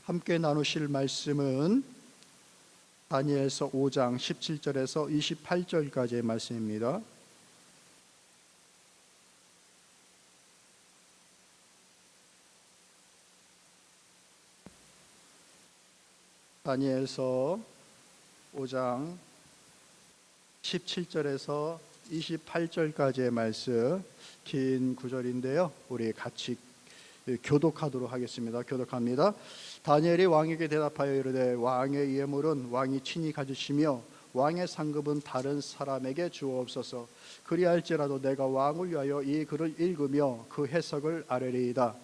함께 나누실 말씀은 다니엘서 5장 17절에서 28절까지의 말씀입니다. 다니엘서 5장 17절에서 28절까지의 말씀, 긴 구절인데요. 우리 같이 교독하도록 하겠습니다. 교독합니다. 다니엘이 왕에게 대답하여 이르되 왕의 예물은 왕이 친히 가지시며 왕의 상급은 다른 사람에게 주옵소서. 그리할지라도 내가 왕을 위하여 이 글을 읽으며 그 해석을 아뢰리이다.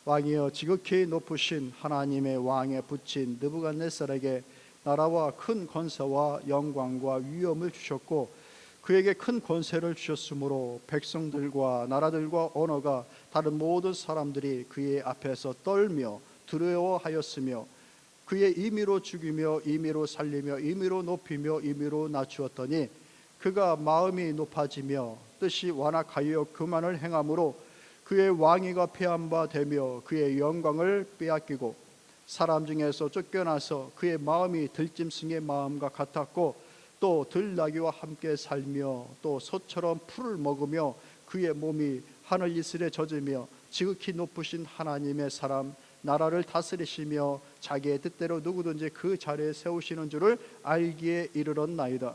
왕이여, 지극히 높으신 하나님의 왕에 붙인 느부갓네살에게 나라와 큰 권세와 영광과 위엄을 주셨고 그에게 큰 권세를 주셨으므로 백성들과 나라들과 언어가 다른 모든 사람들이 그의 앞에서 떨며 두려워하였으며 그의 임의로 죽이며 임의로 살리며 임의로 높이며 임의로 낮추었더니 그가 마음이 높아지며 뜻이 완악하여 교만을 행함으로 그의 왕위가 폐한 바 되며 그의 영광을 빼앗기고 사람 중에서 쫓겨나서 그의 마음이 들짐승의 마음과 같았고 또 들나귀와 함께 살며 또 소처럼 풀을 먹으며 그의 몸이 하늘 이슬에 젖으며 지극히 높으신 하나님의 사람 나라를 다스리시며 자기의 뜻대로 누구든지 그 자리에 세우시는 줄을 알기에 이르렀나이다.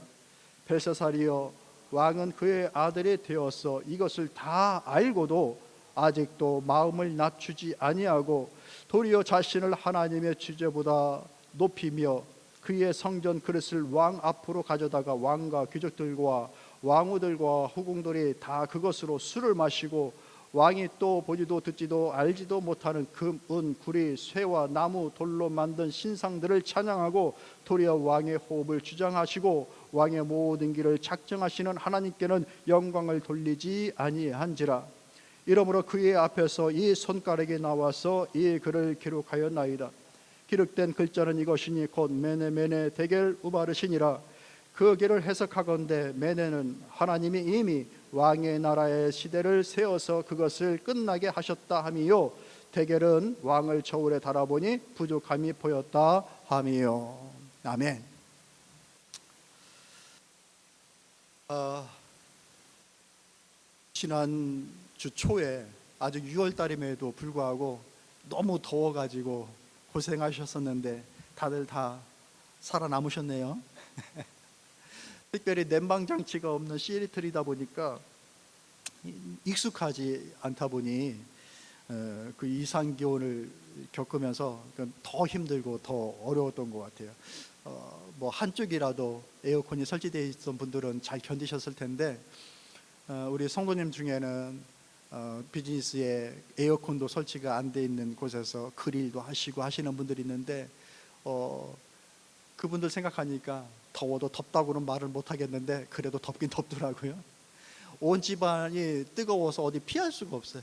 벨사살이여, 왕은 그의 아들이 되어서 이것을 다 알고도 아직도 마음을 낮추지 아니하고 도리어 자신을 하나님의 주제보다 높이며 그의 성전 그릇을 왕 앞으로 가져다가 왕과 귀족들과 왕후들과 후궁들이 다 그것으로 술을 마시고 왕이 또 보지도 듣지도 알지도 못하는 금, 은, 구리, 쇠와 나무, 돌로 만든 신상들을 찬양하고 도리어 왕의 호흡을 주장하시고 왕의 모든 길을 작정하시는 하나님께는 영광을 돌리지 아니한지라. 이러므로 그의 앞에서 이 손가락이 나와서 이 글을 기록하였나이다. 기록된 글자는 이것이니 곧 메네 데겔 우바르시니라. 그 길을 해석하건대 메네는 하나님이 이미 왕의 나라의 시대를 세워서 그것을 끝나게 하셨다 함이요, 데겔은 왕을 저울에 달아보니 부족함이 보였다 함이요. 아멘. 지난주 초에 아직 6월달임에도 불구하고 너무 더워가지고 고생하셨었는데 다들 다 살아남으셨네요. 특별히 냉방장치가 없는 시애틀이다 보니까 익숙하지 않다 보니 그 이상기온을 겪으면서 더 힘들고 더 어려웠던 것 같아요. 뭐 한쪽이라도 에어컨이 설치되어 있던 분들은 잘 견디셨을 텐데 우리 성도님 중에는 비즈니스에 에어컨도 설치가 안 돼 있는 곳에서 그릴도 하시고 하시는 분들이 있는데 그분들 생각하니까 더워도 덥다고는 말을 못 하겠는데 그래도 덥긴 덥더라고요. 온 집안이 뜨거워서 어디 피할 수가 없어요.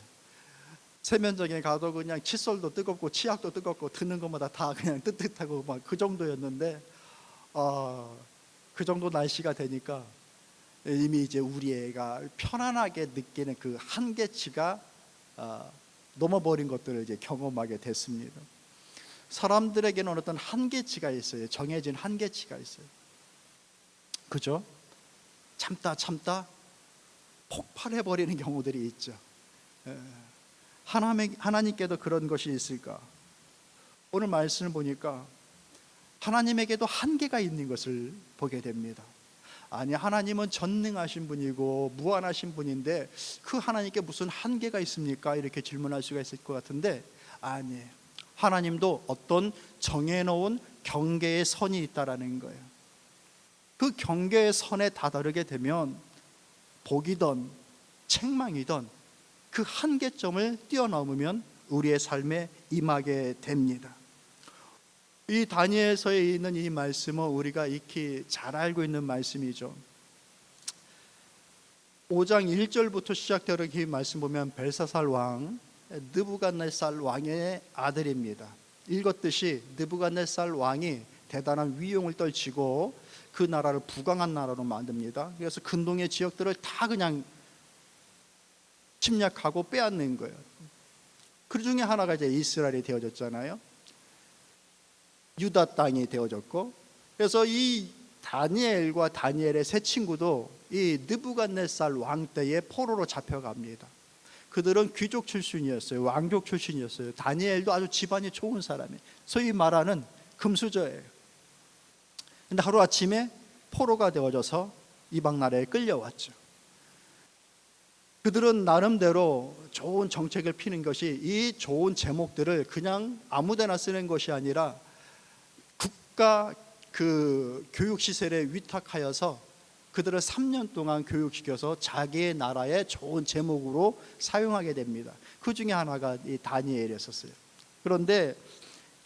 세면장에 가도 그냥 칫솔도 뜨겁고 치약도 뜨겁고 드는 것마다 다 그냥 뜨뜻하고 막 그 정도였는데 그 정도 날씨가 되니까 이미 이제 우리 애가 편안하게 느끼는 그 한계치가 넘어버린 것들을 이제 경험하게 됐습니다. 사람들에게는 어떤 한계치가 있어요. 정해진 한계치가 있어요. 그죠? 참다 폭발해버리는 경우들이 있죠. 하나님께도 그런 것이 있을까? 오늘 말씀을 보니까 하나님에게도 한계가 있는 것을 보게 됩니다. 아니, 하나님은 전능하신 분이고 무한하신 분인데 그 하나님께 무슨 한계가 있습니까? 이렇게 질문할 수가 있을 것 같은데 아니에요. 하나님도 어떤 정해놓은 경계의 선이 있다라는 거예요. 그 경계의 선에 다다르게 되면 복이든 책망이든 그 한계점을 뛰어넘으면 우리의 삶에 임하게 됩니다. 이 다니엘서에 있는 이 말씀은 우리가 익히 잘 알고 있는 말씀이죠. 5장 1절부터 시작되는 이 말씀 보면 벨사살 왕, 느부갓네살 왕의 아들입니다. 읽었듯이 느부갓네살 왕이 대단한 위용을 떨치고 그 나라를 부강한 나라로 만듭니다. 그래서 근동의 지역들을 다 그냥 침략하고 빼앗는 거예요. 그 중에 하나가 이제 이스라엘이 되어졌잖아요. 유다 땅이 되어졌고, 그래서 이 다니엘과 다니엘의 세 친구도 이 느부갓네살 왕 때에 포로로 잡혀갑니다. 그들은 귀족 출신이었어요. 왕족 출신이었어요. 다니엘도 아주 집안이 좋은 사람이에요. 소위 말하는 금수저예요. 근데 하루아침에 포로가 되어져서 이방 나라에 끌려왔죠. 그들은 나름대로 좋은 정책을 피는 것이, 이 좋은 제목들을 그냥 아무데나 쓰는 것이 아니라 국가 그 교육시설에 위탁하여서 그들을 3년 동안 교육시켜서 자기의 나라의 좋은 제목으로 사용하게 됩니다. 그 중에 하나가 이 다니엘이었어요. 그런데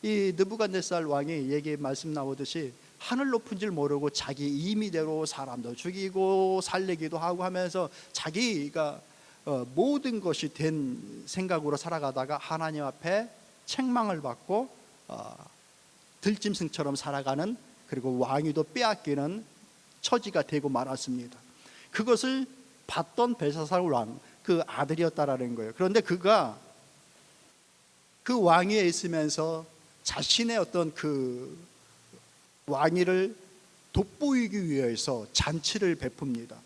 이 느부갓네살 왕이 말씀 나오듯이 하늘 높은 줄 모르고 자기 임의대로 사람도 죽이고 살리기도 하고 하면서 자기가 모든 것이 된 생각으로 살아가다가 하나님 앞에 책망을 받고 들짐승처럼 살아가는, 그리고 왕위도 빼앗기는 처지가 되고 말았습니다. 그것을 봤던 벨사살 왕, 그 아들이었다라는 거예요. 그런데 그가 그 왕위에 있으면서 자신의 어떤 그 왕위를 돋보이기 위해서 잔치를 베풉니다.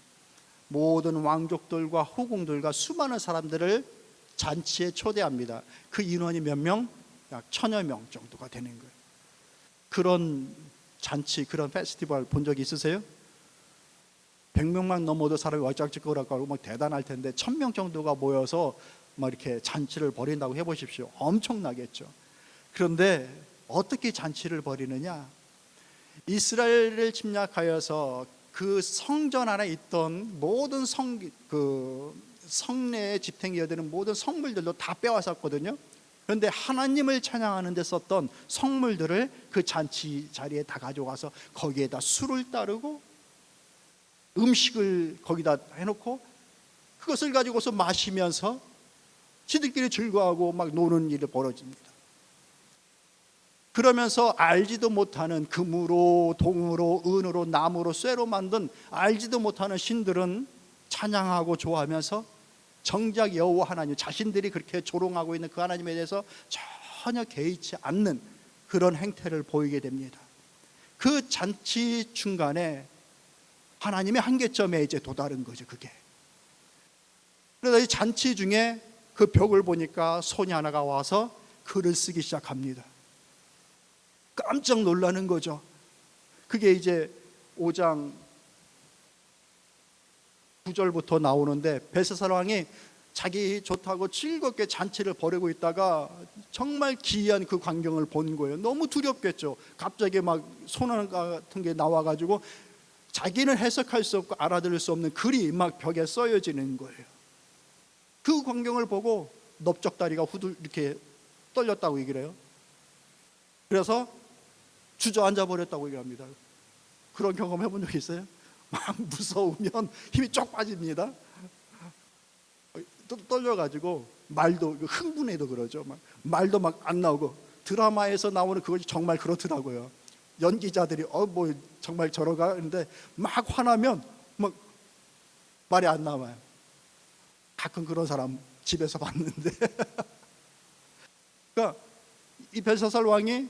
모든 왕족들과 후궁들과 수많은 사람들을 잔치에 초대합니다. 그 인원이 몇 명? 약 1000여 명 정도가 되는 거예요. 그런 잔치, 그런 페스티벌 본 적 있으세요? 100명만 넘어도 사람이 왈짝지껄하고 막 대단할 텐데 1000명 정도가 모여서 막 이렇게 잔치를 벌인다고 해보십시오. 엄청나겠죠. 그런데 어떻게 잔치를 벌이느냐? 이스라엘을 침략하여서 그 성전 안에 있던 모든 성내에 지탱해야 되는 모든 성물들도 다 빼앗았거든요. 그런데 하나님을 찬양하는 데 썼던 성물들을 그 잔치 자리에 다 가져가서 거기에다 술을 따르고 음식을 거기다 해놓고 그것을 가지고서 마시면서 지들끼리 즐거워하고 막 노는 일이 벌어집니다. 그러면서 알지도 못하는 금으로 동으로 은으로 나무로 쇠로 만든 알지도 못하는 신들은 찬양하고 좋아하면서 정작 여호와 하나님, 자신들이 그렇게 조롱하고 있는 그 하나님에 대해서 전혀 개의치 않는 그런 행태를 보이게 됩니다. 그 잔치 중간에 하나님의 한계점에 이제 도달한 거죠. 그게. 그래서 이 잔치 중에 그 벽을 보니까 손이 하나가 와서 글을 쓰기 시작합니다. 깜짝 놀라는 거죠. 그게 이제 5장 9절부터 나오는데, 벨사살 왕이 자기 좋다고 즐겁게 잔치를 벌이고 있다가 정말 기이한 그 광경을 본 거예요. 너무 두렵겠죠. 갑자기 막 손 같은 게 나와가지고 자기는 해석할 수 없고 알아들을 수 없는 글이 막 벽에 써여지는 거예요. 그 광경을 보고 넓적다리가 후들 이렇게 떨렸다고 얘기를 해요. 그래서 주저앉아 버렸다고 얘기합니다. 그런 경험 해본 적 있어요? 막 무서우면 힘이 쫙 빠집니다. 또 떨려가지고 말도, 흥분해도 그러죠. 말도 막 안 나오고, 드라마에서 나오는 그것이 정말 그렇더라고요. 연기자들이 뭐 정말 저러가 했는데 막 화나면 막 말이 안 나와요. 가끔 그런 사람 집에서 봤는데 그러니까 이 벨사살 왕이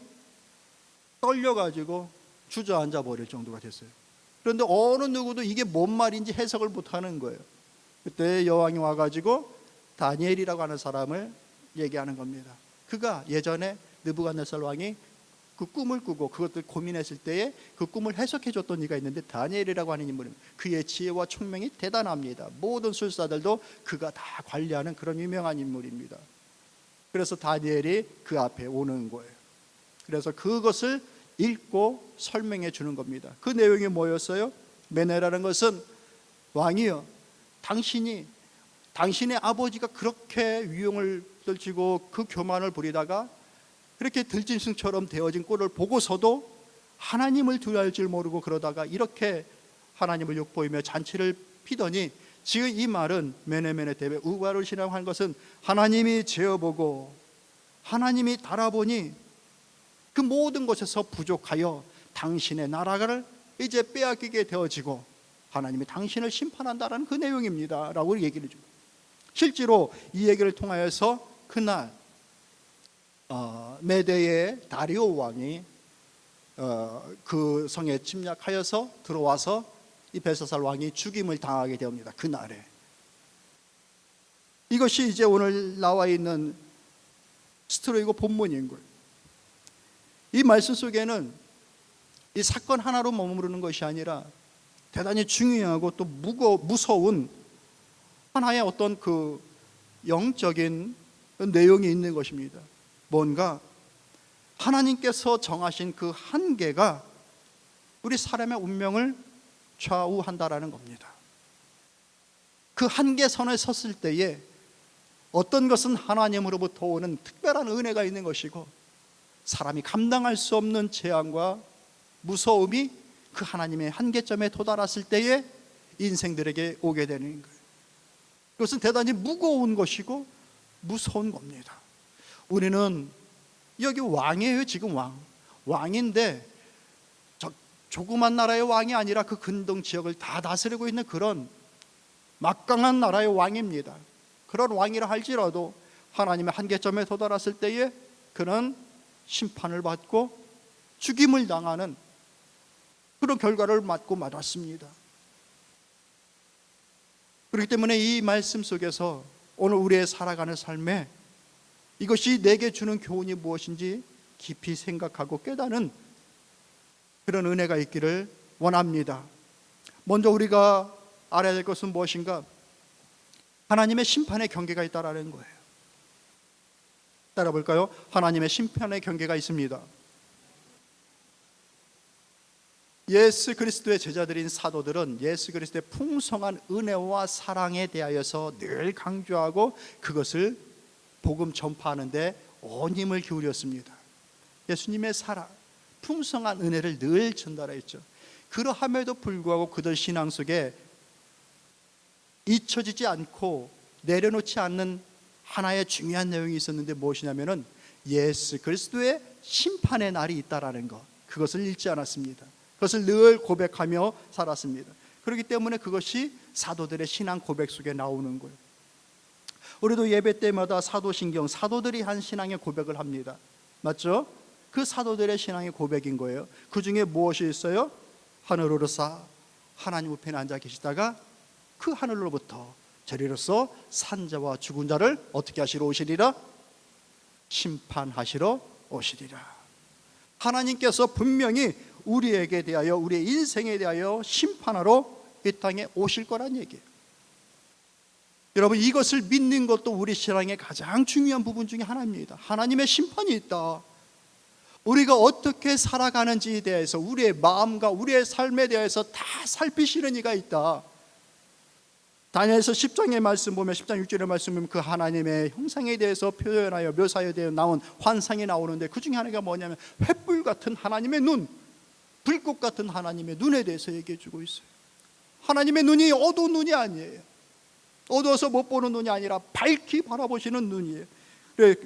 떨려가지고 주저앉아 버릴 정도가 됐어요. 그런데 어느 누구도 이게 뭔 말인지 해석을 못하는 거예요. 그때 여왕이 와가지고 다니엘이라고 하는 사람을 얘기하는 겁니다. 그가 예전에 느부갓네살 왕이 그 꿈을 꾸고 그것들 고민했을 때에 그 꿈을 해석해 줬던 이가 있는데, 다니엘이라고 하는 인물입니다. 그의 지혜와 총명이 대단합니다. 모든 술사들도 그가 다 관리하는 그런 유명한 인물입니다. 그래서 다니엘이 그 앞에 오는 거예요. 그래서 그것을 읽고 설명해 주는 겁니다. 그 내용이 뭐였어요? 메네라는 것은, 왕이여, 당신의 아버지가 그렇게 위용을 떨치고 그 교만을 부리다가 그렇게 들짐승처럼 되어진 꼴을 보고서도 하나님을 두려워할 줄 모르고 그러다가 이렇게 하나님을 욕보이며 잔치를 피더니, 지금 이 말은 메네메네 데베 우바르시라고 하는 것은 하나님이 재어보고 하나님이 달아보니 그 모든 것에서 부족하여 당신의 나라를 이제 빼앗기게 되어지고 하나님이 당신을 심판한다라는 그 내용입니다 라고 얘기를 해줍니다. 실제로 이 얘기를 통하여서 그날 메대의 다리오 왕이 그 성에 침략하여서 들어와서 이 벨사살 왕이 죽임을 당하게 되옵니다. 그날에. 이것이 이제 오늘 나와 있는 스토리이고 본문인 거예요. 이 말씀 속에는 이 사건 하나로 머무르는 것이 아니라 대단히 중요하고 또 무서운 하나의 어떤 그 영적인 내용이 있는 것입니다. 뭔가 하나님께서 정하신 그 한계가 우리 사람의 운명을 좌우한다라는 겁니다. 그 한계선에 섰을 때에 어떤 것은 하나님으로부터 오는 특별한 은혜가 있는 것이고, 사람이 감당할 수 없는 재앙과 무서움이 그 하나님의 한계점에 도달했을 때에 인생들에게 오게 되는 거예요. 그것은 대단히 무거운 것이고 무서운 겁니다. 우리는 여기 왕이에요. 지금 왕인데 조그만 나라의 왕이 아니라 그 근동 지역을 다 다스리고 있는 그런 막강한 나라의 왕입니다. 그런 왕이라 할지라도 하나님의 한계점에 도달했을 때에 그는 심판을 받고 죽임을 당하는 그런 결과를 맞고 말았습니다. 그렇기 때문에 이 말씀 속에서 오늘 우리의 살아가는 삶에 이것이 내게 주는 교훈이 무엇인지 깊이 생각하고 깨닫는 그런 은혜가 있기를 원합니다. 먼저 우리가 알아야 될 것은 무엇인가? 하나님의 심판의 경계가 있다라는 거예요. 따라 볼까요? 하나님의 심판의 경계가 있습니다. 예수 그리스도의 제자들인 사도들은 예수 그리스도의 풍성한 은혜와 사랑에 대하여서 늘 강조하고 그것을 복음 전파하는 데 온 힘을 기울였습니다. 예수님의 사랑, 풍성한 은혜를 늘 전달했죠. 그러함에도 불구하고 그들 신앙 속에 잊혀지지 않고 내려놓지 않는 하나의 중요한 내용이 있었는데 무엇이냐면은 예수 그리스도의 심판의 날이 있다라는 것, 그것을 잊지 않았습니다. 그것을 늘 고백하며 살았습니다. 그렇기 때문에 그것이 사도들의 신앙 고백 속에 나오는 거예요. 우리도 예배 때마다 사도신경, 사도들이 한 신앙의 고백을 합니다. 맞죠? 그 사도들의 신앙의 고백인 거예요. 그 중에 무엇이 있어요? 하늘으로서 하나님 우편에 앉아 계시다가 그 하늘로부터 저리로서 산자와 죽은 자를 어떻게 하시러 오시리라? 심판하시러 오시리라. 하나님께서 분명히 우리에게 대하여, 우리의 인생에 대하여 심판하러 이 땅에 오실 거란 얘기예요. 여러분, 이것을 믿는 것도 우리 신앙의 가장 중요한 부분 중에 하나입니다. 하나님의 심판이 있다. 우리가 어떻게 살아가는지에 대해서, 우리의 마음과 우리의 삶에 대해서 다 살피시는 이가 있다. 다니엘서 10장의 말씀 보면, 10장 6절의 말씀 보면 그 하나님의 형상에 대해서 표현하여 묘사에 대해 나온 환상이 나오는데, 그 중에 하나가 뭐냐면 횃불 같은 하나님의 눈, 불꽃 같은 하나님의 눈에 대해서 얘기해 주고 있어요. 하나님의 눈이 어두운 눈이 아니에요. 어두워서 못 보는 눈이 아니라 밝히 바라보시는 눈이에요.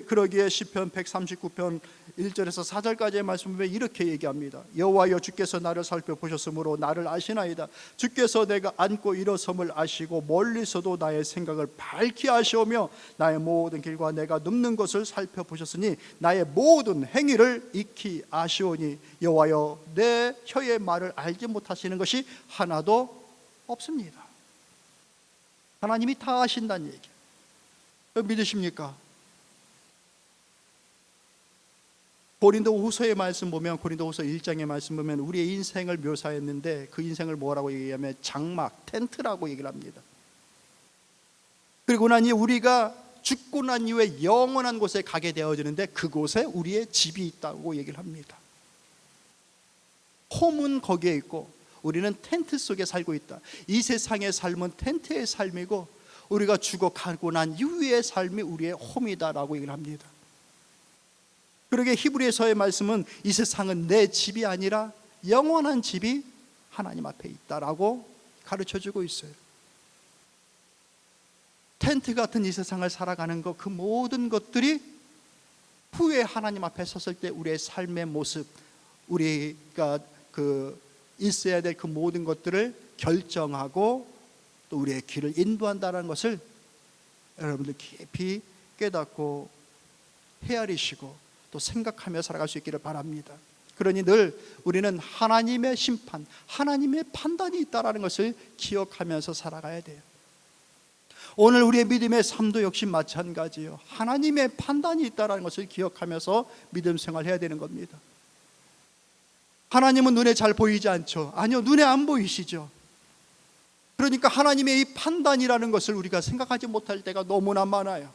그러기에 시편 139편 1절에서 4절까지의 말씀 보면 이렇게 얘기합니다. 여호와여, 주께서 나를 살펴보셨으므로 나를 아시나이다. 주께서 내가 앉고 일어섬을 아시고 멀리서도 나의 생각을 밝히 아시오며 나의 모든 길과 내가 눕는 것을 살펴보셨으니 나의 모든 행위를 익히 아시오니 여호와여, 내 혀의 말을 알지 못하시는 것이 하나도 없습니다. 하나님이 다 아신다는 얘기예요. 믿으십니까? 고린도후서의 말씀 보면, 고린도후서 1장의 말씀 보면 우리의 인생을 묘사했는데 그 인생을 뭐라고 얘기하면 장막, 텐트라고 얘기를 합니다. 그리고 나니 우리가 죽고 난 이후에 영원한 곳에 가게 되어지는데 그곳에 우리의 집이 있다고 얘기를 합니다. 홈은 거기에 있고 우리는 텐트 속에 살고 있다. 이 세상의 삶은 텐트의 삶이고 우리가 죽어가고 난 이후의 삶이 우리의 홈이다라고 얘기를 합니다. 그러게 히브리서의 말씀은 이 세상은 내 집이 아니라 영원한 집이 하나님 앞에 있다라고 가르쳐주고 있어요. 텐트 같은 이 세상을 살아가는 것, 그 모든 것들이 후에 하나님 앞에 섰을 때 우리의 삶의 모습, 우리가 있어야 될 그 모든 것들을 결정하고 또 우리의 길을 인도한다는 것을 여러분들 깊이 깨닫고 헤아리시고 또 생각하며 살아갈 수 있기를 바랍니다. 그러니 늘 우리는 하나님의 심판, 하나님의 판단이 있다는 것을 기억하면서 살아가야 돼요. 오늘 우리의 믿음의 삶도 역시 마찬가지예요. 하나님의 판단이 있다는 것을 기억하면서 믿음 생활해야 되는 겁니다. 하나님은 눈에 잘 보이지 않죠? 아니요, 눈에 안 보이시죠. 그러니까 하나님의 이 판단이라는 것을 우리가 생각하지 못할 때가 너무나 많아요.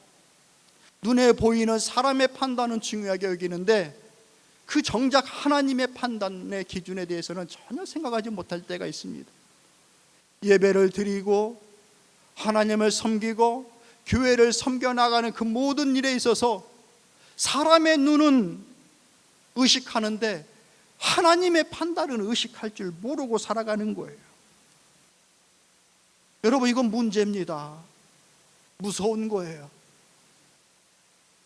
눈에 보이는 사람의 판단은 중요하게 여기는데 그 정작 하나님의 판단의 기준에 대해서는 전혀 생각하지 못할 때가 있습니다. 예배를 드리고 하나님을 섬기고 교회를 섬겨나가는 그 모든 일에 있어서 사람의 눈은 의식하는데 하나님의 판단은 의식할 줄 모르고 살아가는 거예요. 여러분, 이건 문제입니다. 무서운 거예요.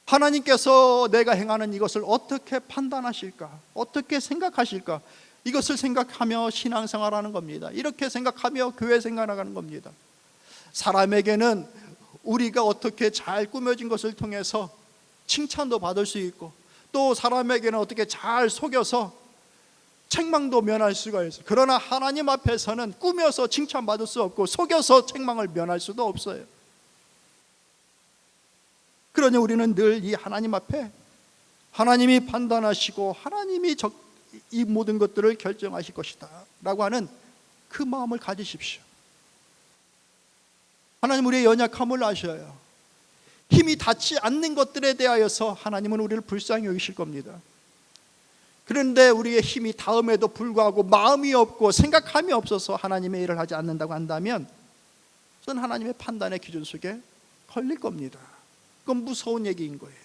하나님께서 내가 행하는 이것을 어떻게 판단하실까? 어떻게 생각하실까? 이것을 생각하며 신앙생활하는 겁니다. 이렇게 생각하며 교회 생활하는 겁니다. 사람에게는 우리가 어떻게 잘 꾸며진 것을 통해서 칭찬도 받을 수 있고, 또 사람에게는 어떻게 잘 속여서 책망도 면할 수가 있어요. 그러나 하나님 앞에서는 꾸며서 칭찬받을 수 없고 속여서 책망을 면할 수도 없어요. 그러니 우리는 늘 이 하나님 앞에 하나님이 판단하시고 하나님이 이 모든 것들을 결정하실 것이다 라고 하는 그 마음을 가지십시오. 하나님 우리의 연약함을 아셔요. 힘이 닿지 않는 것들에 대하여서 하나님은 우리를 불쌍히 여기실 겁니다. 그런데 우리의 힘이 닿음에도 불구하고 마음이 없고 생각함이 없어서 하나님의 일을 하지 않는다고 한다면 그건 하나님의 판단의 기준 속에 걸릴 겁니다. 그건 무서운 얘기인 거예요.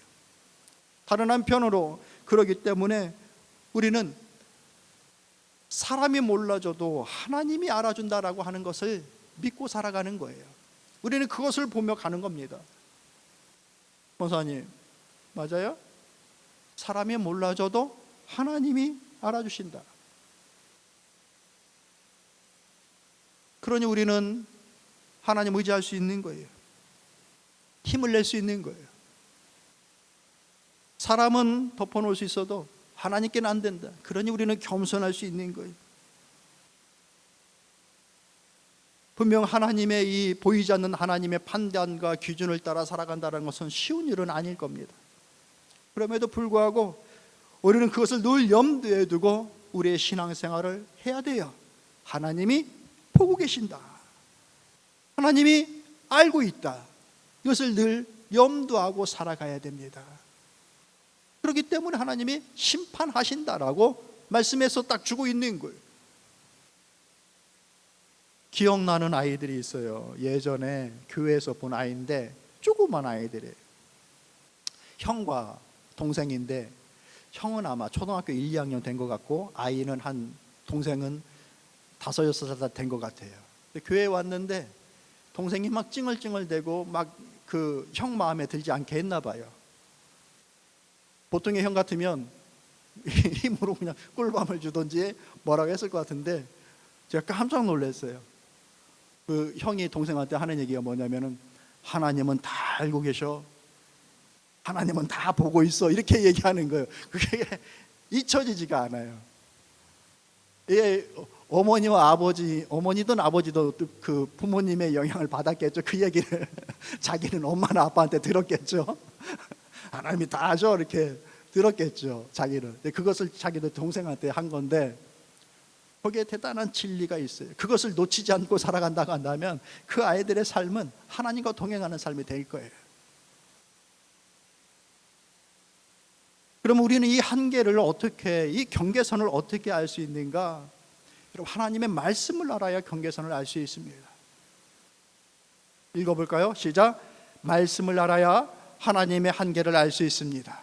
다른 한편으로 그러기 때문에 우리는 사람이 몰라줘도 하나님이 알아준다라고 하는 것을 믿고 살아가는 거예요. 우리는 그것을 보며 가는 겁니다. 목사님, 맞아요? 사람이 몰라줘도 하나님이 알아주신다. 그러니 우리는 하나님 의지할 수 있는 거예요. 힘을 낼 수 있는 거예요. 사람은 덮어놓을 수 있어도 하나님께는 안 된다. 그러니 우리는 겸손할 수 있는 거예요. 분명 하나님의 이 보이지 않는 하나님의 판단과 기준을 따라 살아간다는 것은 쉬운 일은 아닐 겁니다. 그럼에도 불구하고 우리는 그것을 늘 염두에 두고 우리의 신앙생활을 해야 돼요. 하나님이 보고 계신다. 하나님이 알고 있다. 이것을 늘 염두하고 살아가야 됩니다. 그렇기 때문에 하나님이 심판하신다라고 말씀에서 딱 주고 있는 거예요. 기억나는 아이들이 있어요. 예전에 교회에서 본 아이인데 조그만 아이들이에요. 형과 동생인데 형은 아마 초등학교 1, 2학년 된 것 같고 아이는 동생은 5, 6살 된 것 같아요. 교회에 왔는데 동생이 막 찡얼찡얼대고 막 그 형 마음에 들지 않게 했나 봐요. 보통의 형 같으면 힘으로 그냥 꿀밤을 주든지 뭐라고 했을 것 같은데 제가 깜짝 놀랐어요. 그 형이 동생한테 하는 얘기가 뭐냐면은 하나님은 다 알고 계셔. 하나님은 다 보고 있어. 이렇게 얘기하는 거예요. 그게 잊혀지지가 않아요. 예, 어머니와 아버지, 어머니든 아버지도 그 부모님의 영향을 받았겠죠. 그 얘기를 자기는 엄마나 아빠한테 들었겠죠. 하나님이 다 아죠. 이렇게 들었겠죠. 자기는. 그것을 자기도 동생한테 한 건데 거기에 대단한 진리가 있어요. 그것을 놓치지 않고 살아간다고 한다면 그 아이들의 삶은 하나님과 동행하는 삶이 될 거예요. 그럼 우리는 이 한계를 어떻게, 이 경계선을 어떻게 알 수 있는가? 여러분, 하나님의 말씀을 알아야 경계선을 알 수 있습니다. 읽어볼까요? 시작. 말씀을 알아야 하나님의 한계를 알 수 있습니다.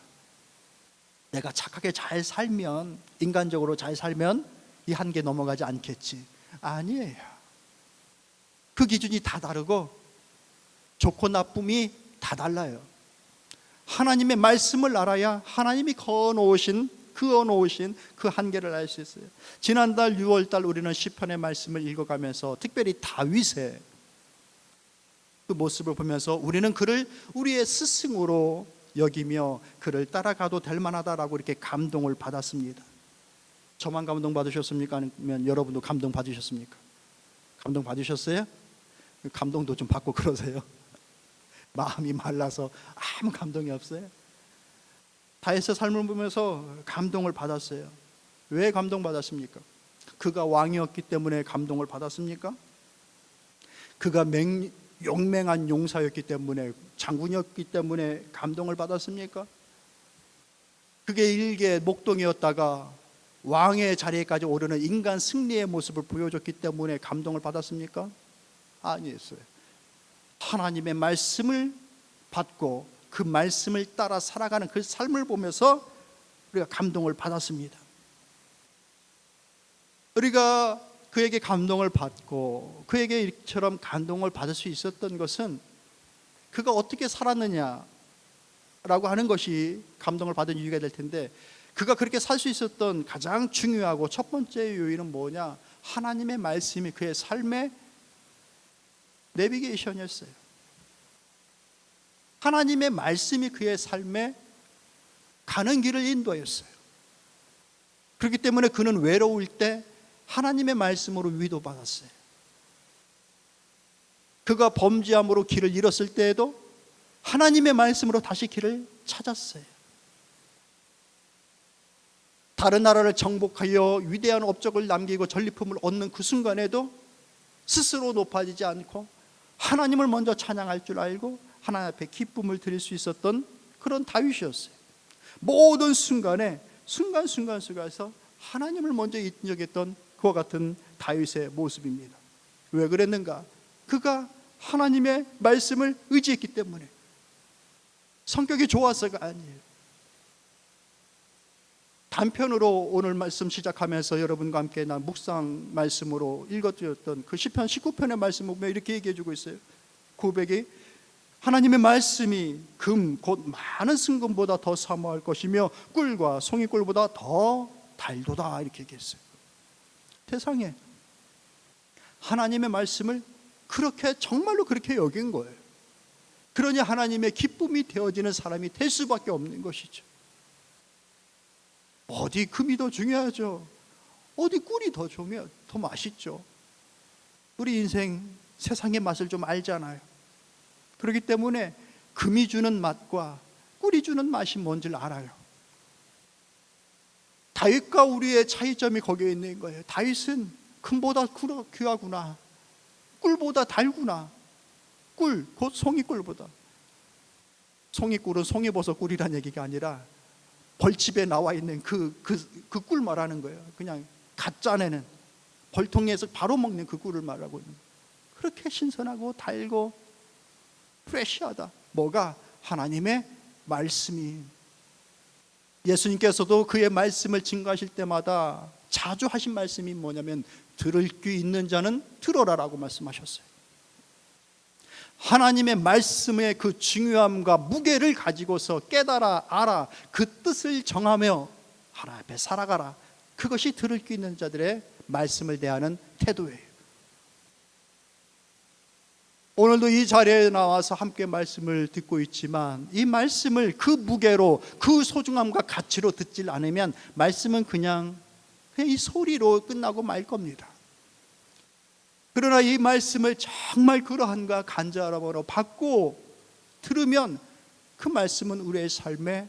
내가 착하게 잘 살면, 인간적으로 잘 살면 이 한계 넘어가지 않겠지. 아니에요. 그 기준이 다 다르고 좋고 나쁨이 다 달라요. 하나님의 말씀을 알아야 하나님이 그어놓으신 그 한계를 알 수 있어요. 지난달 6월달 우리는 시편의 말씀을 읽어가면서 특별히 다윗의 그 모습을 보면서 우리는 그를 우리의 스승으로 여기며 그를 따라가도 될 만하다라고 이렇게 감동을 받았습니다. 저만 감동 받으셨습니까? 아니면 여러분도 감동 받으셨습니까? 감동 받으셨어요? 감동도 좀 받고 그러세요. 마음이 말라서 아무 감동이 없어요. 다윗의 삶을 보면서 감동을 받았어요. 왜 감동 받았습니까? 그가 왕이었기 때문에 감동을 받았습니까? 그가 용맹한 용사였기 때문에, 장군이었기 때문에 감동을 받았습니까? 그게 일개 목동이었다가 왕의 자리에까지 오르는 인간 승리의 모습을 보여줬기 때문에 감동을 받았습니까? 아니었어요. 하나님의 말씀을 받고 그 말씀을 따라 살아가는 그 삶을 보면서 우리가 감동을 받았습니다. 우리가 그에게 감동을 받고 그에게 이처럼 감동을 받을 수 있었던 것은 그가 어떻게 살았느냐라고 하는 것이 감동을 받은 이유가 될 텐데, 그가 그렇게 살 수 있었던 가장 중요하고 첫 번째 요인은 뭐냐? 하나님의 말씀이 그의 삶의 내비게이션이었어요. 하나님의 말씀이 그의 삶에 가는 길을 인도하였어요. 그렇기 때문에 그는 외로울 때 하나님의 말씀으로 위로받았어요. 그가 범죄함으로 길을 잃었을 때에도 하나님의 말씀으로 다시 길을 찾았어요. 다른 나라를 정복하여 위대한 업적을 남기고 전리품을 얻는 그 순간에도 스스로 높아지지 않고 하나님을 먼저 찬양할 줄 알고 하나님 앞에 기쁨을 드릴 수 있었던 그런 다윗이었어요. 모든 순간에 순간순간 속에서 하나님을 먼저 인정했던 그와 같은 다윗의 모습입니다. 왜 그랬는가? 그가 하나님의 말씀을 의지했기 때문에. 성격이 좋아서가 아니에요. 단편으로 오늘 말씀 시작하면서 여러분과 함께 난 묵상 말씀으로 읽어드렸던 그 시편 19편의 말씀을 보면 이렇게 얘기해 주고 있어요. 고백이 하나님의 말씀이 금 곧 많은 승금보다 더 사모할 것이며 꿀과 송이꿀보다 더 달도다, 이렇게 얘기했어요. 세상에 하나님의 말씀을 그렇게 정말로 그렇게 여긴 거예요. 그러니 하나님의 기쁨이 되어지는 사람이 될 수밖에 없는 것이죠. 어디 금이 더 중요하죠? 어디 꿀이 더 중요해요? 더 맛있죠? 우리 인생 세상의 맛을 좀 알잖아요. 그렇기 때문에 금이 주는 맛과 꿀이 주는 맛이 뭔지를 알아요. 다윗과 우리의 차이점이 거기에 있는 거예요. 다윗은 금보다 귀하구나, 꿀보다 달구나. 꿀, 곧 송이꿀보다. 송이꿀은 송이버섯 꿀이란 얘기가 아니라 벌집에 나와 있는 그 꿀 말하는 거예요. 그냥 갓 짜내는, 벌통에서 바로 먹는 그 꿀을 말하고 있는 거예요. 그렇게 신선하고 달고 프레시하다. 뭐가? 하나님의 말씀이. 예수님께서도 그의 말씀을 증거하실 때마다 자주 하신 말씀이 뭐냐면 들을 귀 있는 자는 들어라라고 말씀하셨어요. 하나님의 말씀의 그 중요함과 무게를 가지고서 깨달아 알아 그 뜻을 정하며 하나님 앞에 살아가라. 그것이 들을 귀 있는 자들의 말씀을 대하는 태도예요. 오늘도 이 자리에 나와서 함께 말씀을 듣고 있지만 이 말씀을 그 무게로, 그 소중함과 가치로 듣질 않으면 말씀은 그냥 이 소리로 끝나고 말 겁니다. 그러나 이 말씀을 정말 그러한가 간절함으로 받고 들으면 그 말씀은 우리의 삶에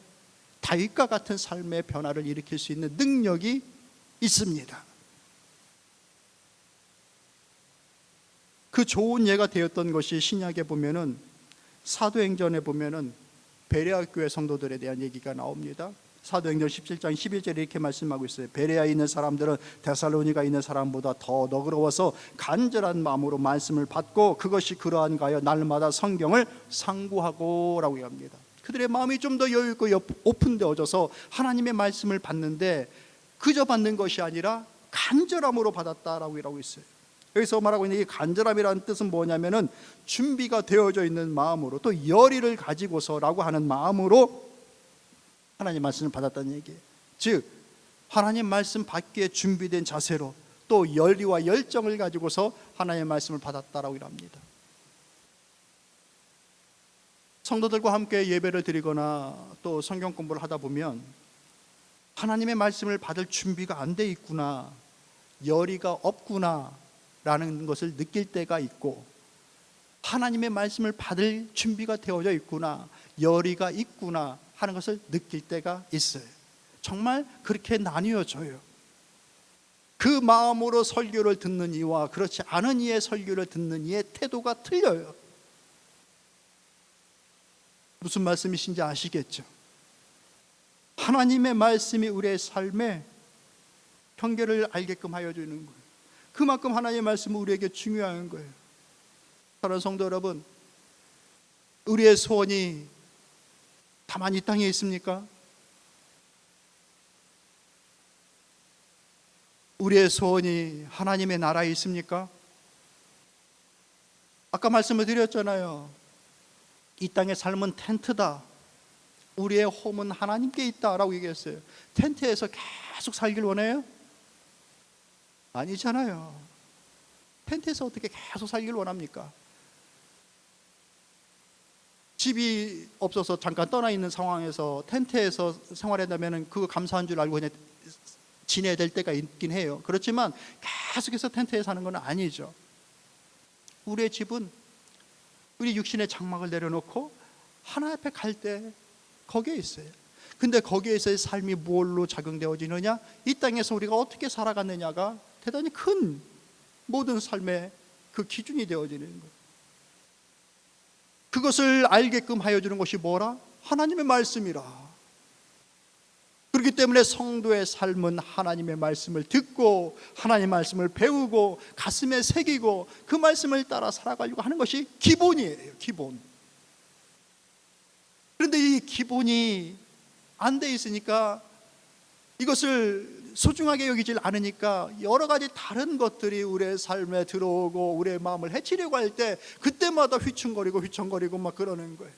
다윗과 같은 삶의 변화를 일으킬 수 있는 능력이 있습니다. 그 좋은 예가 되었던 것이 신약에 보면은, 사도행전에 보면은 베레아 교회 성도들에 대한 얘기가 나옵니다. 사도행전 17장 11절에 이렇게 말씀하고 있어요. 베레아에 있는 사람들은 데살로니가 있는 사람보다 더 너그러워서 간절한 마음으로 말씀을 받고 그것이 그러한가여 날마다 성경을 상고하고 라고 합니다. 그들의 마음이 좀 더 여유 있고 오픈되어져서 하나님의 말씀을 받는데 그저 받는 것이 아니라 간절함으로 받았다라고 하고 있어요. 여기서 말하고 있는 이 간절함이라는 뜻은 뭐냐면은 준비가 되어져 있는 마음으로, 또 열의를 가지고서라고 하는 마음으로 하나님 말씀을 받았다는 얘기예요. 즉 하나님 말씀 받기에 준비된 자세로 또 열의와 열정을 가지고서 하나님의 말씀을 받았다라고 합니다. 성도들과 함께 예배를 드리거나 또 성경 공부를 하다 보면 하나님의 말씀을 받을 준비가 안 돼 있구나, 열의가 없구나 라는 것을 느낄 때가 있고, 하나님의 말씀을 받을 준비가 되어져 있구나, 열의가 있구나 하는 것을 느낄 때가 있어요. 정말 그렇게 나뉘어져요. 그 마음으로 설교를 듣는 이와 그렇지 않은 이의 설교를 듣는 이의 태도가 틀려요. 무슨 말씀이신지 아시겠죠? 하나님의 말씀이 우리의 삶에 경계를 알게끔 하여 주는 거예요. 그만큼 하나님의 말씀은 우리에게 중요한 거예요. 사랑하는 성도 여러분, 우리의 소원이 다만 이 땅에 있습니까? 우리의 소원이 하나님의 나라에 있습니까? 아까 말씀을 드렸잖아요. 이 땅의 삶은 텐트다, 우리의 홈은 하나님께 있다라고 얘기했어요. 텐트에서 계속 살길 원해요? 아니잖아요. 텐트에서 어떻게 계속 살길 원합니까? 집이 없어서 잠깐 떠나 있는 상황에서 텐트에서 생활한다면 그거 감사한 줄 알고 그냥 지내야 될 때가 있긴 해요. 그렇지만 계속해서 텐트에 사는 건 아니죠. 우리의 집은 우리 육신의 장막을 내려놓고 하나님 앞에 갈 때 거기에 있어요. 근데 거기에서의 삶이 뭘로 작용되어지느냐, 이 땅에서 우리가 어떻게 살아갔느냐가 대단히 큰 모든 삶의 그 기준이 되어지는 거예요. 그것을 알게끔 하여 주는 것이 뭐라? 하나님의 말씀이라. 그렇기 때문에 성도의 삶은 하나님의 말씀을 듣고 하나님의 말씀을 배우고 가슴에 새기고 그 말씀을 따라 살아가려고 하는 것이 기본이에요. 기본. 그런데 이 기본이 안 돼 있으니까, 이것을 소중하게 여기질 않으니까 여러 가지 다른 것들이 우리의 삶에 들어오고 우리의 마음을 해치려고 할 때 그때마다 휘청거리고 막 그러는 거예요.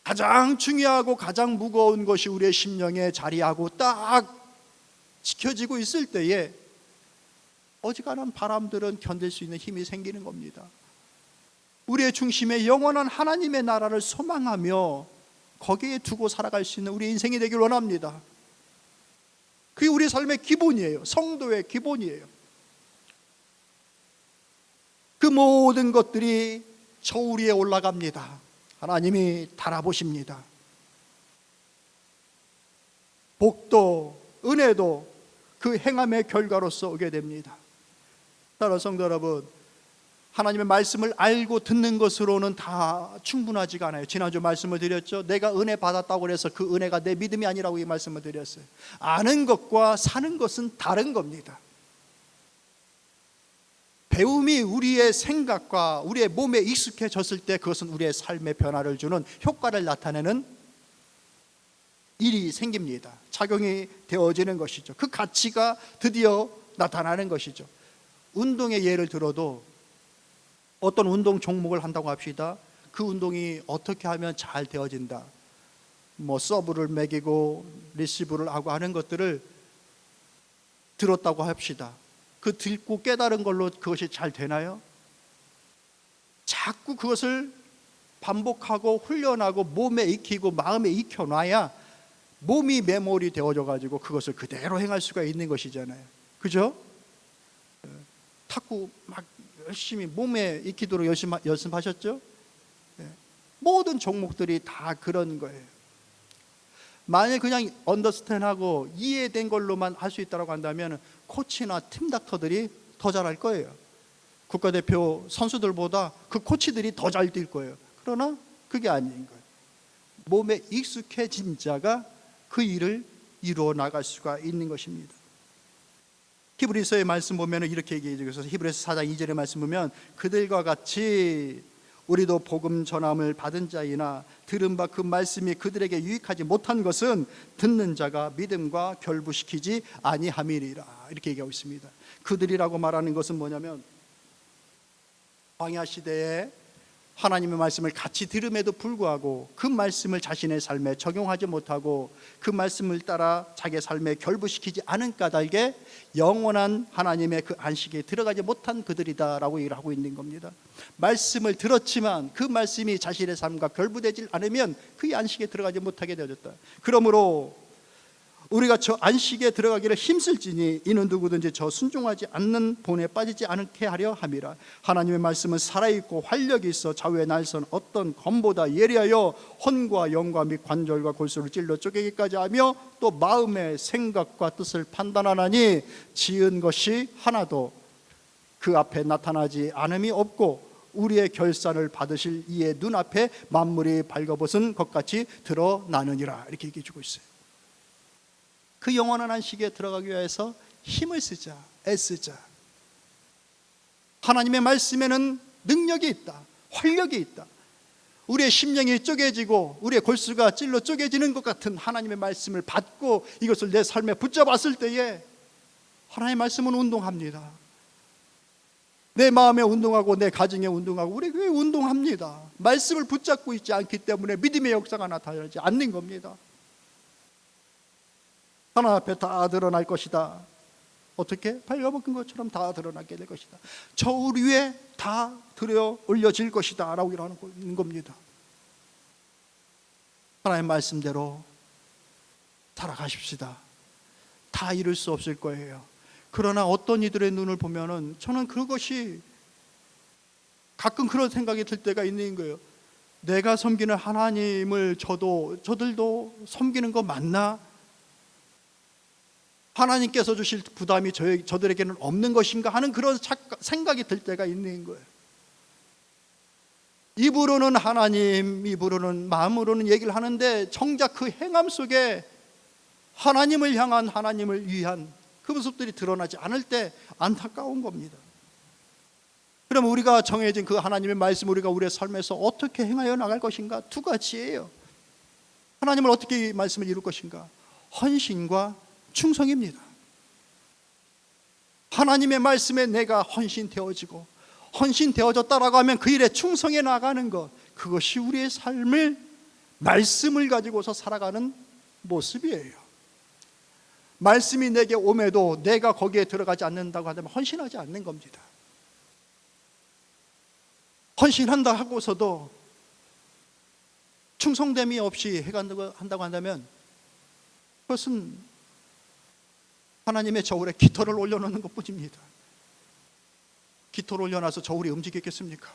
가장 중요하고 가장 무거운 것이 우리의 심령에 자리하고 딱 지켜지고 있을 때에 어지간한 바람들은 견딜 수 있는 힘이 생기는 겁니다. 우리의 중심에 영원한 하나님의 나라를 소망하며 거기에 두고 살아갈 수 있는 우리 인생이 되길 원합니다. 그게 우리 삶의 기본이에요. 성도의 기본이에요. 그 모든 것들이 저울 위에 올라갑니다. 하나님이 달아보십니다. 복도, 은혜도 그 행함의 결과로서 오게 됩니다. 따라서 성도 여러분, 하나님의 말씀을 알고 듣는 것으로는 다 충분하지가 않아요. 지난주 말씀을 드렸죠. 내가 은혜 받았다고 해서 그 은혜가 내 믿음이 아니라고 이 말씀을 드렸어요. 아는 것과 사는 것은 다른 겁니다. 배움이 우리의 생각과 우리의 몸에 익숙해졌을 때 그것은 우리의 삶의 변화를 주는 효과를 나타내는 일이 생깁니다. 작용이 되어지는 것이죠. 그 가치가 드디어 나타나는 것이죠. 운동의 예를 들어도 어떤 운동 종목을 한다고 합시다. 그 운동이 어떻게 하면 잘 되어진다, 서브를 매기고 리시브를 하고 하는 것들을 들었다고 합시다. 그 듣고 깨달은 걸로 그것이 잘 되나요? 자꾸 그것을 반복하고 훈련하고 몸에 익히고 마음에 익혀놔야 몸이 메모리 되어져 가지고 그것을 그대로 행할 수가 있는 것이잖아요. 그죠? 탁구 막 열심히 몸에 익히도록 열심히 연습하셨죠? 모든 종목들이 다 그런 거예요. 만약 그냥 언더스탠하고 이해된 걸로만 할 수 있다고 한다면 코치나 팀 닥터들이 더 잘할 거예요. 국가대표 선수들보다 그 코치들이 더 잘 뛸 거예요. 그러나 그게 아닌 거예요. 몸에 익숙해진 자가 그 일을 이루어 나갈 수가 있는 것입니다. 히브리서의 말씀 보면 이렇게 얘기해요. 그래서 히브리서 4장 2절의 말씀 보면 그들과 같이 우리도 복음 전함을 받은 자이나 들은 바 그 말씀이 그들에게 유익하지 못한 것은 듣는 자가 믿음과 결부시키지 아니함이니라, 이렇게 얘기하고 있습니다. 그들이라고 말하는 것은 뭐냐면, 광야 시대에 하나님의 말씀을 같이 들음에도 불구하고 그 말씀을 자신의 삶에 적용하지 못하고 그 말씀을 따라 자기의 삶에 결부시키지 않은 까닭에 영원한 하나님의 그 안식에 들어가지 못한 그들이다라고 얘기를 하고 있는 겁니다. 말씀을 들었지만 그 말씀이 자신의 삶과 결부되지 않으면 그 안식에 들어가지 못하게 되어졌다. 그러므로 우리가 저 안식에 들어가기를 힘쓸지니 이는 누구든지 저 순종하지 않는 본에 빠지지 않게 하려 함이라. 하나님의 말씀은 살아있고 활력이 있어 좌우의 날선 어떤 검보다 예리하여 혼과 영과 및 관절과 골수를 찔러 쪼개기까지 하며 또 마음의 생각과 뜻을 판단하나니 지은 것이 하나도 그 앞에 나타나지 않음이 없고 우리의 결산을 받으실 이의 눈앞에 만물이 발거벗은 것 같이 드러나느니라. 이렇게 얘기해 주고 있어요. 그 영원한 안식에 들어가기 위해서 힘을 쓰자, 애쓰자. 하나님의 말씀에는 능력이 있다, 활력이 있다. 우리의 심령이 쪼개지고 우리의 골수가 찔러 쪼개지는 것 같은 하나님의 말씀을 받고 이것을 내 삶에 붙잡았을 때에 하나님의 말씀은 운동합니다. 내 마음에 운동하고 내 가정에 운동하고 우리 교회에 운동합니다. 말씀을 붙잡고 있지 않기 때문에 믿음의 역사가 나타나지 않는 겁니다. 하나님 앞에 다 드러날 것이다. 어떻게? 발가벗은 것처럼 다 드러나게 될 것이다. 저울 위에 다 들여 올려질 것이다 라고 이러는 겁니다. 하나님의 말씀대로 살아가십시다. 다 이룰 수 없을 거예요. 그러나 어떤 이들의 눈을 보면은 저는 그것이 가끔 그런 생각이 들 때가 있는 거예요. 내가 섬기는 하나님을 저들도 섬기는 거 맞나? 하나님께서 주실 부담이 저들에게는 없는 것인가 하는 그런 생각이 들 때가 있는 거예요. 입으로는 하나님, 입으로는 마음으로는 얘기를 하는데 정작 그 행함 속에 하나님을 향한, 하나님을 위한 그 모습들이 드러나지 않을 때 안타까운 겁니다. 그럼 우리가 정해진 그 하나님의 말씀 우리가 우리의 삶에서 어떻게 행하여 나갈 것인가? 두 가지예요. 하나님을 어떻게 이 말씀을 이룰 것인가? 헌신과 충성입니다. 하나님의 말씀에 내가 헌신되어지고 헌신되어졌다라고 하면 그 일에 충성해 나가는 것, 그것이 우리의 삶을 말씀을 가지고서 살아가는 모습이에요. 말씀이 내게 오매도 내가 거기에 들어가지 않는다고 하면 헌신하지 않는 겁니다. 헌신한다 하고서도 충성됨이 없이 한다고 한다면 그것은 하나님의 저울에 깃털을 올려놓는 것뿐입니다. 깃털을 올려놔서 저울이 움직이겠습니까?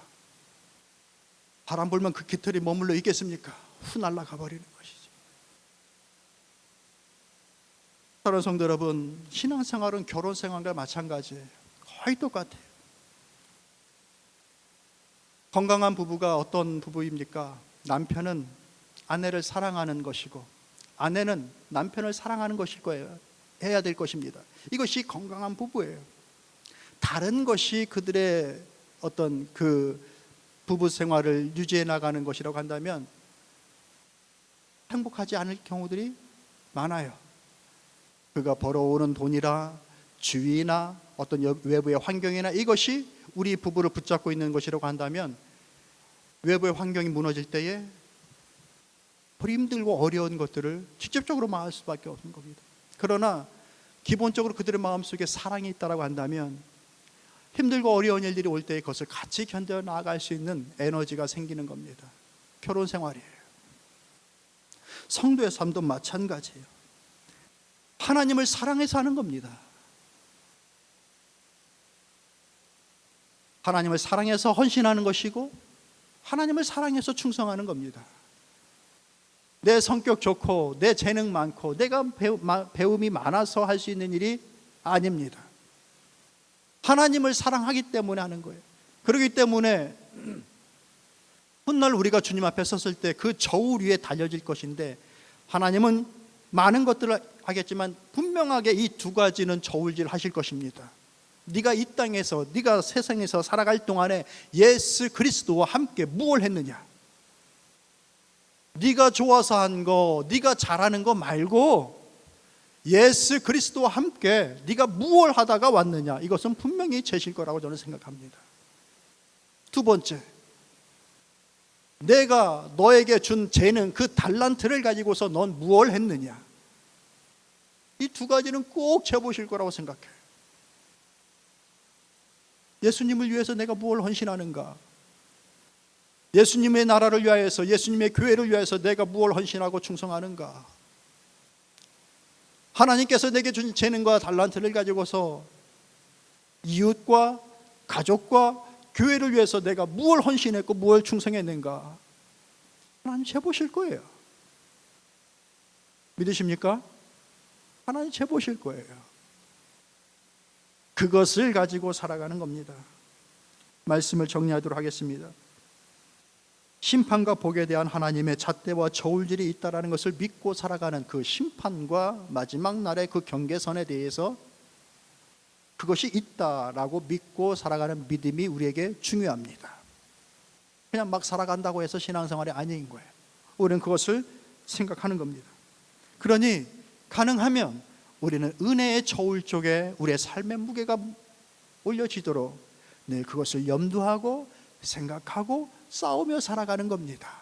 바람 불면 그 깃털이 머물러 있겠습니까? 후 날아가 버리는 것이죠. 사랑하는 성도 여러분, 신앙생활은 결혼생활과 마찬가지예요. 거의 똑같아요. 건강한 부부가 어떤 부부입니까? 남편은 아내를 사랑하는 것이고 아내는 남편을 사랑하는 것일 거예요. 해야 될 것입니다. 이것이 건강한 부부예요. 다른 것이 그들의 어떤 그 부부 생활을 유지해 나가는 것이라고 한다면 행복하지 않을 경우들이 많아요. 그가 벌어오는 돈이나 주위나 어떤 외부의 환경이나 이것이 우리 부부를 붙잡고 있는 것이라고 한다면 외부의 환경이 무너질 때에 힘들고 어려운 것들을 직접적으로 말할 수밖에 없는 겁니다. 그러나 기본적으로 그들의 마음속에 사랑이 있다고 한다면 힘들고 어려운 일들이 올 때 그것을 같이 견뎌 나아갈 수 있는 에너지가 생기는 겁니다. 결혼 생활이에요. 성도의 삶도 마찬가지예요. 하나님을 사랑해서 하는 겁니다. 하나님을 사랑해서 헌신하는 것이고 하나님을 사랑해서 충성하는 겁니다. 내 성격 좋고 내 재능 많고 내가 배움이 많아서 할 수 있는 일이 아닙니다. 하나님을 사랑하기 때문에 하는 거예요. 그렇기 때문에 훗날 우리가 주님 앞에 섰을 때 그 저울 위에 달려질 것인데 하나님은 많은 것들을 하겠지만 분명하게 이 두 가지는 저울질 하실 것입니다. 네가 이 땅에서, 네가 세상에서 살아갈 동안에 예수 그리스도와 함께 무엇을 했느냐? 네가 좋아서 한 거, 네가 잘하는 거 말고 예수 그리스도와 함께 네가 무엇을 하다가 왔느냐? 이것은 분명히 제실 거라고 저는 생각합니다. 두 번째, 내가 너에게 준 재능, 그 달란트를 가지고서 넌 무엇을 했느냐? 이 두 가지는 꼭 재보실 거라고 생각해요. 예수님을 위해서 내가 무엇을 헌신하는가? 예수님의 나라를 위하여서, 예수님의 교회를 위하여서 내가 무엇을 헌신하고 충성하는가? 하나님께서 내게 준 재능과 달란트를 가지고서 이웃과 가족과 교회를 위해서 내가 무엇을 헌신했고 무엇을 충성했는가, 하나님 재보실 거예요. 믿으십니까? 하나님 재보실 거예요. 그것을 가지고 살아가는 겁니다. 말씀을 정리하도록 하겠습니다. 심판과 복에 대한 하나님의 잣대와 저울질이 있다는 것을 믿고 살아가는 그 심판과 마지막 날의 그 경계선에 대해서 그것이 있다라고 믿고 살아가는 믿음이 우리에게 중요합니다. 그냥 막 살아간다고 해서 신앙생활이 아닌 거예요. 우리는 그것을 생각하는 겁니다. 그러니 가능하면 우리는 은혜의 저울 쪽에 우리의 삶의 무게가 올려지도록 늘 그것을 염두하고 생각하고 싸우며 살아가는 겁니다.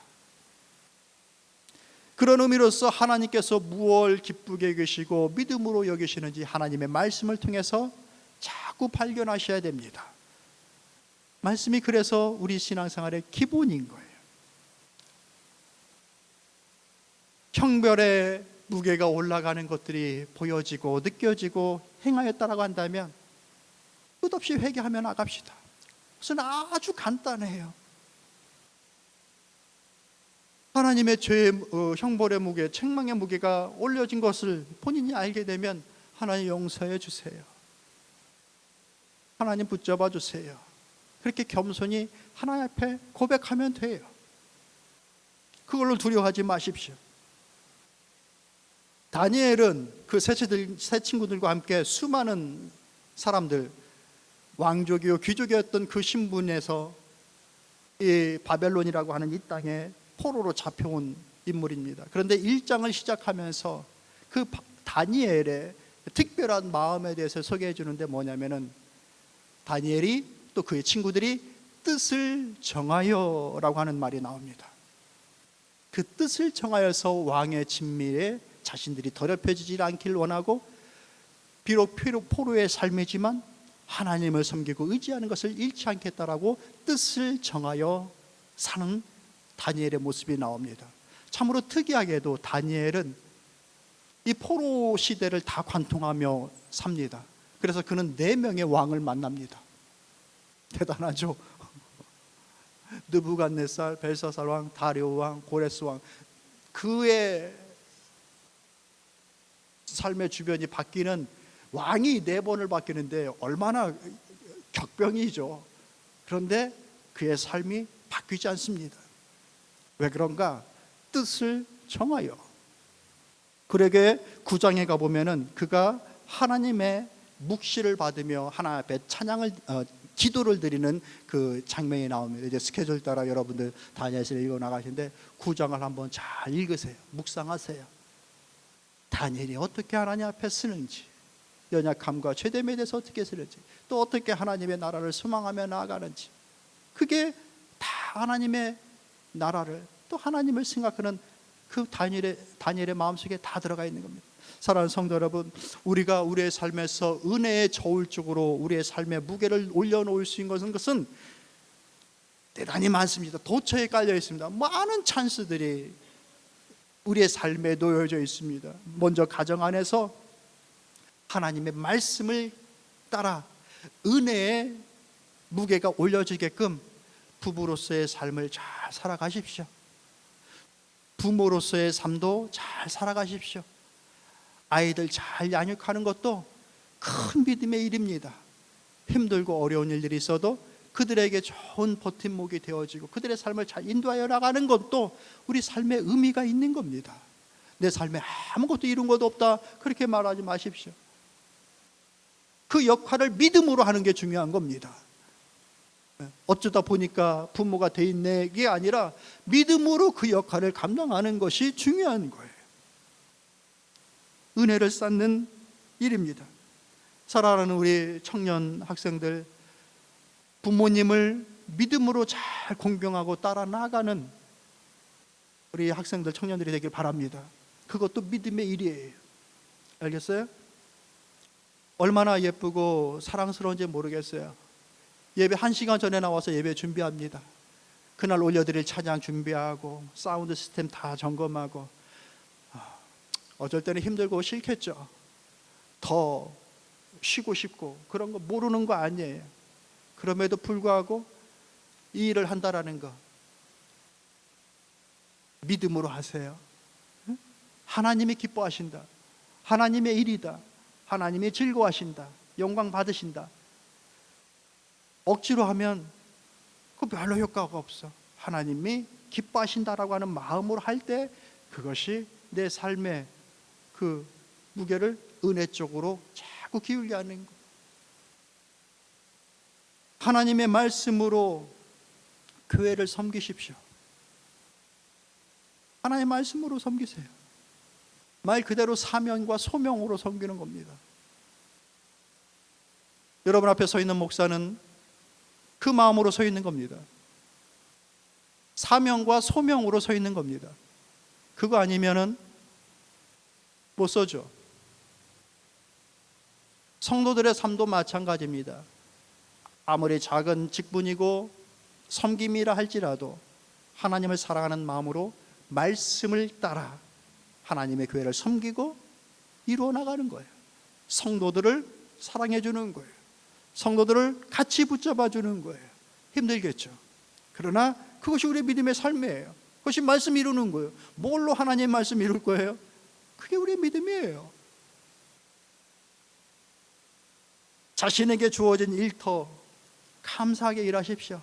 그런 의미로서 하나님께서 무엇을 기쁘게 여기시고 믿음으로 여기시는지 하나님의 말씀을 통해서 자꾸 발견하셔야 됩니다. 말씀이 그래서 우리 신앙생활의 기본인 거예요. 형별의 무게가 올라가는 것들이 보여지고 느껴지고 행하였다라고 한다면 끝없이 회개하며 나갑시다. 그것은 아주 간단해요. 하나님의 죄의 형벌의 무게, 책망의 무게가 올려진 것을 본인이 알게 되면 하나님 용서해 주세요. 하나님 붙잡아 주세요. 그렇게 겸손히 하나님 앞에 고백하면 돼요. 그걸로 두려워하지 마십시오. 다니엘은 그 세 친구들과 함께 수많은 사람들, 왕족이요 귀족이었던 그 신분에서 이 바벨론이라고 하는 이 땅에 포로로 잡혀온 인물입니다. 그런데 1장을 시작하면서 그 다니엘의 특별한 마음에 대해서 소개해 주는데 뭐냐면은 다니엘이 또 그의 친구들이 뜻을 정하여라고 하는 말이 나옵니다. 그 뜻을 정하여서 왕의 진미에 자신들이 더럽혀지지 않길 원하고 비록 포로의 삶이지만 하나님을 섬기고 의지하는 것을 잃지 않겠다라고 뜻을 정하여 사는 다니엘의 모습이 나옵니다. 참으로 특이하게도 다니엘은 이 포로 시대를 다 관통하며 삽니다. 그래서 그는 4명의 왕을 만납니다. 대단하죠? 느부갓네살, 벨사살 왕, 다리오 왕, 고레스 왕, 그의 삶의 주변이 바뀌는, 왕이 4번을 바뀌는데 얼마나 격병이죠. 그런데 그의 삶이 바뀌지 않습니다. 왜 그런가? 뜻을 정하여. 그러게 9장에 가보면은 그가 하나님의 묵시를 받으며 하나님 앞에 찬양을 기도를 드리는 그 장면이 나옵니다. 이제 스케줄 따라 여러분들 다니엘서를 읽어 나가시는데 9장을 한번 잘 읽으세요. 묵상하세요. 다니엘이 어떻게 하나님 앞에 쓰는지, 연약함과 죄됨에 대해서 어떻게 쓰는지, 또 어떻게 하나님의 나라를 소망하며 나아가는지, 그게 다 하나님의 나라를 또 하나님을 생각하는 그 다니엘의 마음속에 다 들어가 있는 겁니다. 사랑하는 성도 여러분, 우리가 우리의 삶에서 은혜의 저울 쪽으로 우리의 삶의 무게를 올려놓을 수 있는 것은 대단히 많습니다. 도처에 깔려 있습니다. 많은 찬스들이 우리의 삶에 놓여져 있습니다. 먼저 가정 안에서 하나님의 말씀을 따라 은혜의 무게가 올려지게끔 부부로서의 삶을 잘 살아가십시오. 부모로서의 삶도 잘 살아가십시오. 아이들 잘 양육하는 것도 큰 믿음의 일입니다. 힘들고 어려운 일들이 있어도 그들에게 좋은 버팀목이 되어지고 그들의 삶을 잘 인도하여 나가는 것도 우리 삶의 의미가 있는 겁니다. 내 삶에 아무것도 이룬 것도 없다, 그렇게 말하지 마십시오. 그 역할을 믿음으로 하는 게 중요한 겁니다. 어쩌다 보니까 부모가 돼 있네, 이게 아니라 믿음으로 그 역할을 감당하는 것이 중요한 거예요. 은혜를 쌓는 일입니다. 사랑하는 우리 청년 학생들, 부모님을 믿음으로 잘 공경하고 따라 나가는 우리 학생들, 청년들이 되길 바랍니다. 그것도 믿음의 일이에요. 알겠어요? 얼마나 예쁘고 사랑스러운지 모르겠어요. 예배 1시간 전에 나와서 예배 준비합니다. 그날 올려드릴 찬양 준비하고 사운드 시스템 다 점검하고, 어쩔 때는 힘들고 싫겠죠. 더 쉬고 싶고 그런 거 모르는 거 아니에요. 그럼에도 불구하고 이 일을 한다라는 거 믿음으로 하세요. 하나님이 기뻐하신다. 하나님의 일이다. 하나님이 즐거워하신다. 영광 받으신다. 억지로 하면 그 별로 효과가 없어. 하나님이 기뻐하신다라고 하는 마음으로 할 때 그것이 내 삶의 그 무게를 은혜 쪽으로 자꾸 기울게 하는 거. 하나님의 말씀으로 교회를 섬기십시오. 하나님의 말씀으로 섬기세요. 말 그대로 사명과 소명으로 섬기는 겁니다. 여러분 앞에 서 있는 목사는 그 마음으로 서 있는 겁니다. 사명과 소명으로 서 있는 겁니다. 그거 아니면은 못 서죠. 성도들의 삶도 마찬가지입니다. 아무리 작은 직분이고 섬김이라 할지라도 하나님을 사랑하는 마음으로 말씀을 따라 하나님의 교회를 섬기고 이루어 나가는 거예요. 성도들을 사랑해 주는 거예요. 성도들을 같이 붙잡아 주는 거예요. 힘들겠죠. 그러나 그것이 우리의 믿음의 삶이에요. 그것이 말씀 이루는 거예요. 뭘로 하나님의 말씀 이룰 거예요? 그게 우리의 믿음이에요. 자신에게 주어진 일터 감사하게 일하십시오.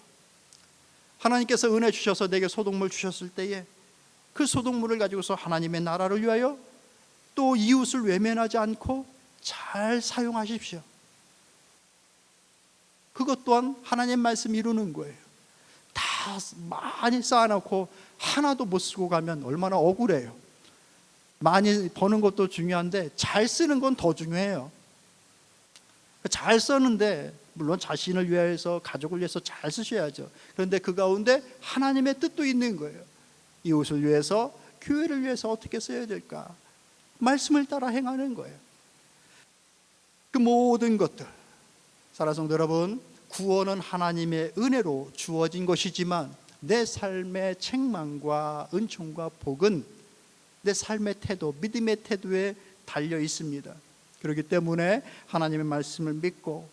하나님께서 은혜 주셔서 내게 소득물 주셨을 때에 그 소득물을 가지고서 하나님의 나라를 위하여 또 이웃을 외면하지 않고 잘 사용하십시오. 그것 또한 하나님 말씀 이루는 거예요. 다 많이 쌓아놓고 하나도 못 쓰고 가면 얼마나 억울해요. 많이 버는 것도 중요한데 잘 쓰는 건 더 중요해요. 잘 썼는데 물론 자신을 위해서 가족을 위해서 잘 쓰셔야죠. 그런데 그 가운데 하나님의 뜻도 있는 거예요. 이웃을 위해서 교회를 위해서 어떻게 써야 될까? 말씀을 따라 행하는 거예요. 그 모든 것들 사랑하는 성도 여러분, 구원은 하나님의 은혜로 주어진 것이지만 내 삶의 책망과 은총과 복은 내 삶의 태도, 믿음의 태도에 달려 있습니다. 그렇기 때문에 하나님의 말씀을 믿고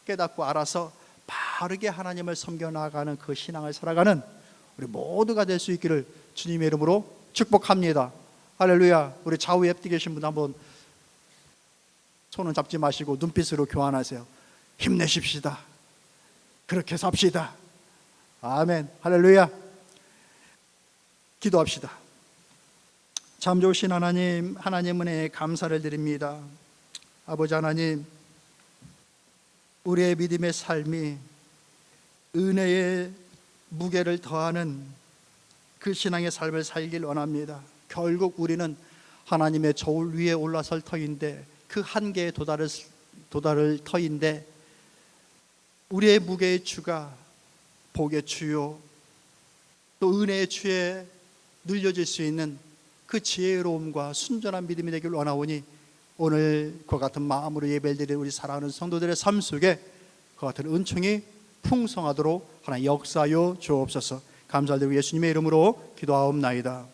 깨닫고 알아서 바르게 하나님을 섬겨나가는 그 신앙을 살아가는 우리 모두가 될 수 있기를 주님의 이름으로 축복합니다. 할렐루야. 우리 좌우에 옆에 계신 분 한번 손은 잡지 마시고 눈빛으로 교환하세요. 힘내십시다. 그렇게 삽시다. 아멘. 할렐루야. 기도합시다. 참 좋으신 하나님, 하나님 은혜에 감사를 드립니다. 아버지 하나님, 우리의 믿음의 삶이 은혜의 무게를 더하는 그 신앙의 삶을 살길 원합니다. 결국 우리는 하나님의 저울 위에 올라설 터인데 그 한계에 도달을 터인데 우리의 무게의 추가 복의 추요 또 은혜의 추에 늘려질 수 있는 그 지혜로움과 순전한 믿음이 되길 원하오니 오늘 그와 같은 마음으로 예배를 드리는 우리 사랑하는 성도들의 삶 속에 그와 같은 은총이 풍성하도록 하나님 역사하여 주옵소서. 감사드리고 예수님의 이름으로 기도하옵나이다.